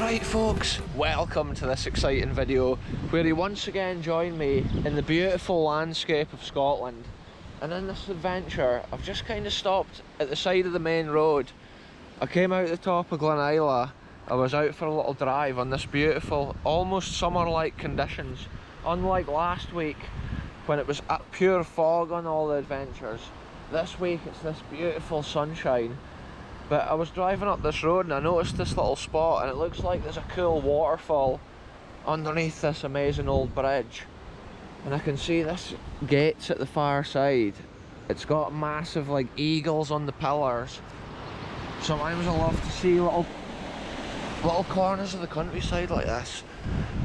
Alright folks, welcome to this exciting video where you once again join me in the beautiful landscape of Scotland. And in this adventure, I've just kind of stopped at the side of the main road. I came out the top of Glen. I was out for a little drive on this beautiful, almost summer-like conditions. Unlike last week when it was pure fog on all the adventures, this week it's this beautiful sunshine. But I was driving up this road and I noticed this little spot, and it looks like there's a cool waterfall underneath this amazing old bridge. And I can see this gates at the far side. It's got massive like eagles on the pillars. Sometimes I love to see little corners of the countryside like this,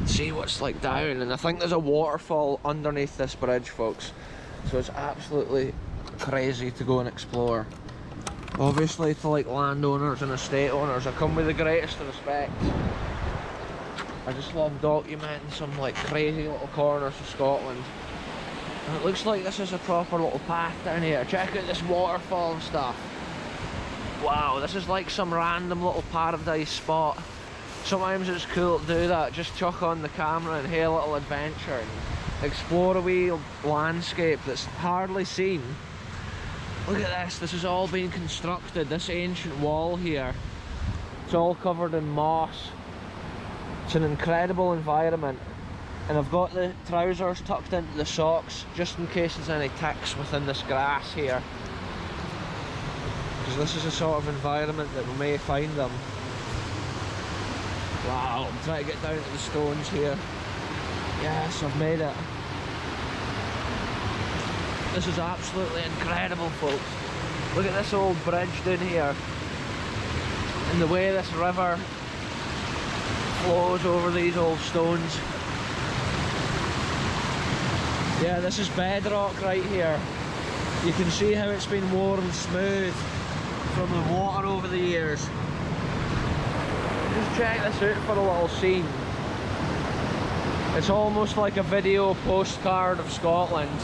see what's like down, and I think there's a waterfall underneath this bridge, folks. So it's absolutely crazy to go and explore. Obviously, to like landowners and estate owners, I come with the greatest respect. I just love documenting some like crazy little corners of Scotland. And it looks like this is a proper little path down here. Check out this waterfall and stuff. Wow, this is like some random little paradise spot. Sometimes it's cool to do that, just chuck on the camera and have a little adventure and explore a wee landscape that's hardly seen. Look at this has all been constructed, this ancient wall here. It's all covered in moss. It's an incredible environment. And I've got the trousers tucked into the socks, just in case there's any ticks within this grass here. Because this is the sort of environment that we may find them. Wow, I'm trying to get down to the stones here. Yes, I've made it. This is absolutely incredible, folks. Look at this old bridge down here. And the way this river flows over these old stones. Yeah, this is bedrock right here. You can see how it's been worn smooth from the water over the years. Just check this out for a little scene. It's almost like a video postcard of Scotland.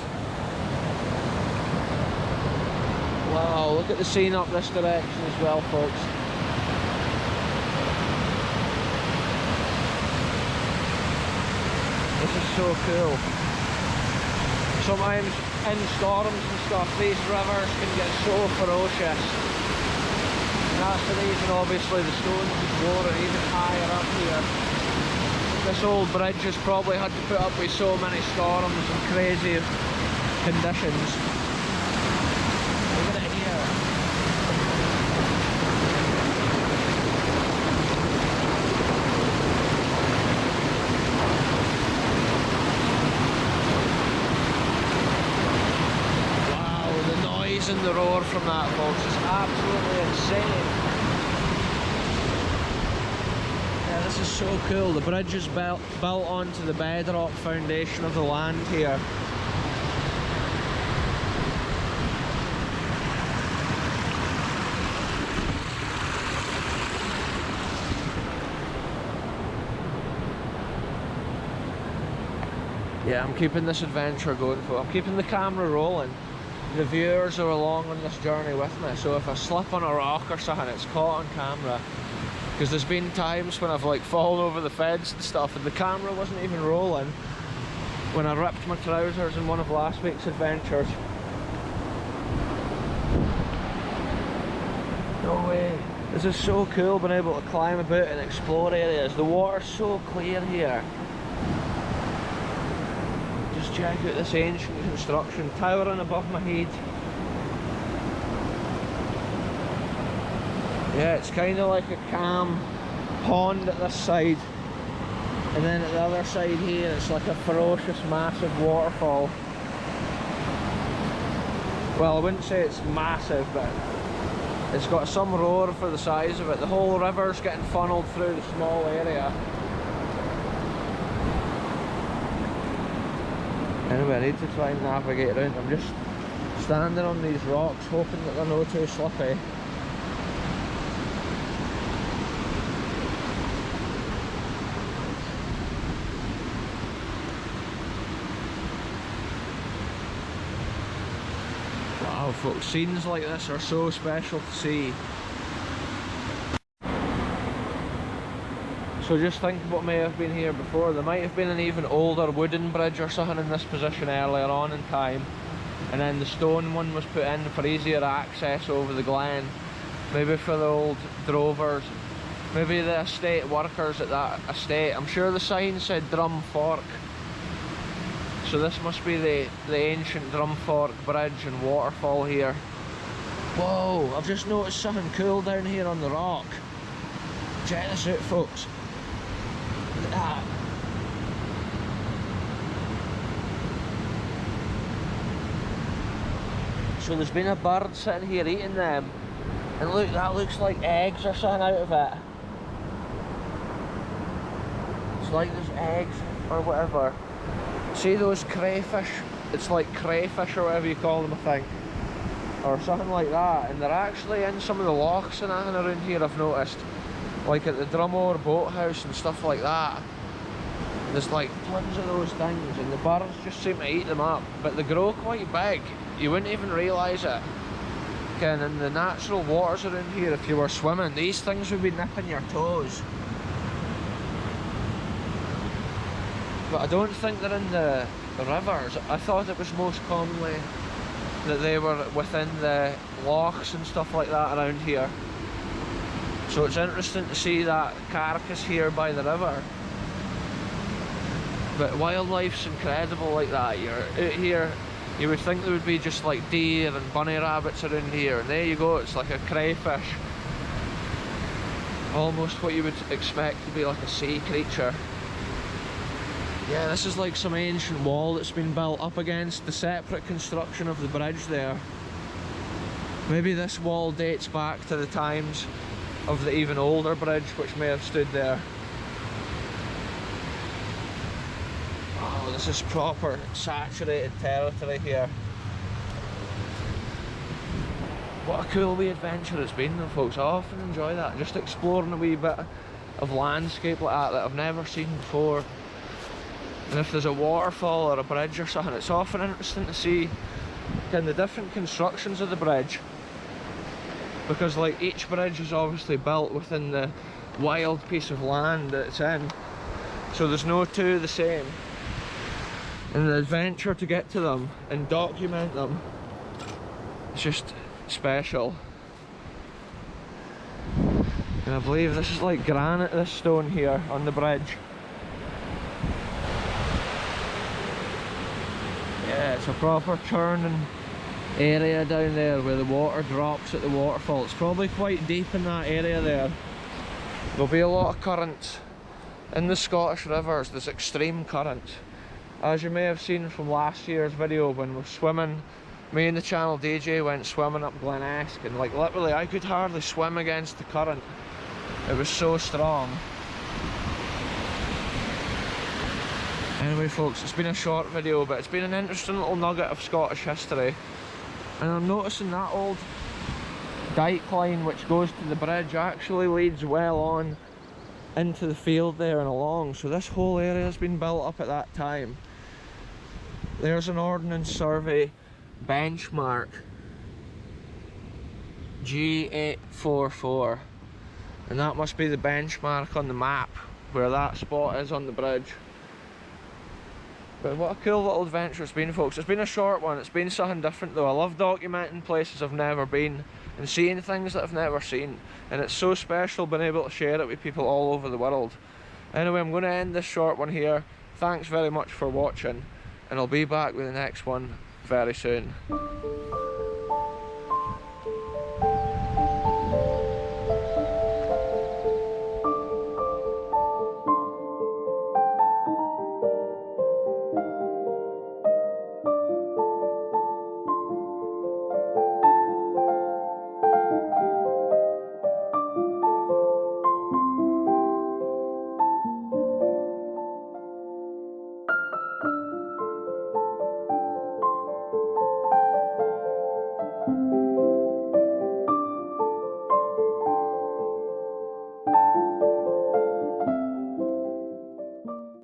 Wow, look at the scene up this direction as well, folks. This is so cool. Sometimes in storms and stuff, these rivers can get so ferocious. And that's the reason, obviously, the stones is lower even higher up here. This old bridge has probably had to put up with so many storms and crazy conditions. Look at it here. Wow, the noise and the roar from that, folks, is absolutely insane. Yeah, this is so cool. The bridge is built onto the bedrock foundation of the land here. Yeah, I'm keeping this adventure going, I'm keeping the camera rolling. The viewers are along on this journey with me, so if I slip on a rock or something, it's caught on camera. Because there's been times when I've like fallen over the fence and stuff and the camera wasn't even rolling when I ripped my trousers in one of last week's adventures. No way. This is so cool, being able to climb about and explore areas. The water's so clear here. Check out this ancient construction towering above my head. Yeah, it's kind of like a calm pond at this side, and then at the other side here it's like a ferocious massive waterfall. Well, I wouldn't say it's massive, but it's got some roar for the size of it. The whole river's getting funneled through the small area. Anyway, I need to try and navigate around. I'm just standing on these rocks, hoping that they're not too slippy. Wow, folks, scenes like this are so special to see. So just think what may have been here before. There might have been an even older wooden bridge or something in this position earlier on in time, and then the stone one was put in for easier access over the Glen. Maybe for the old drovers, maybe the estate workers at that estate. I'm sure the sign said Drumfork, so this must be the ancient Drumfork bridge and waterfall here. Whoa, I've just noticed something cool down here on the rock. Check this out, folks. Look at that. So there's been a bird sitting here eating them, and look, that looks like eggs or something out of it. It's like there's eggs or whatever. See those crayfish? It's like crayfish or whatever you call them, I think, or something like that, and they're actually in some of the lochs and everything around here, I've noticed, like at the Drumfork boathouse and stuff like that. There's like tons of those things, and the birds just seem to eat them up, but they grow quite big. You wouldn't even realise it. And in the natural waters around here, if you were swimming, these things would be nipping your toes. But I don't think they're in the rivers. I thought it was most commonly that they were within the lochs and stuff like that around here. So it's interesting to see that carcass here by the river. But wildlife's incredible like that. You're out here, you would think there would be just like deer and bunny rabbits around here, and there you go, it's like a crayfish. Almost what you would expect to be like a sea creature. Yeah, this is like some ancient wall that's been built up against the separate construction of the bridge there. Maybe this wall dates back to the times of the even older bridge which may have stood there. Oh, this is proper saturated territory here. What a cool wee adventure it's been though, folks. I often enjoy that, just exploring a wee bit of landscape like that I've never seen before. And if there's a waterfall or a bridge or something, it's often interesting to see kind of the different constructions of the bridge, because like each bridge is obviously built within the wild piece of land that it's in, so there's no two the same. And the adventure to get to them and document them, it's just special. And I believe this is like granite, this stone here on the bridge. Yeah, it's a proper churning area down there where the water drops at the waterfall. It's probably quite deep in that area there. There'll be a lot of currents in the Scottish rivers. There's extreme currents, as you may have seen from last year's video when we're swimming. Me and the channel DJ went swimming up Glen, and like literally I could hardly swim against the current. It was so strong. Anyway folks, it's been a short video, but it's been an interesting little nugget of Scottish history. And I'm noticing that old dyke line which goes to the bridge actually leads well on into the field there and along. So this whole area has been built up at that time. There's an Ordnance Survey benchmark, G844. And that must be the benchmark on the map where that spot is on the bridge. But what a cool little adventure it's been, folks. It's been a short one, it's been something different though. I love documenting places I've never been and seeing things that I've never seen. And it's so special being able to share it with people all over the world. Anyway, I'm going to end this short one here. Thanks very much for watching, and I'll be back with the next one very soon.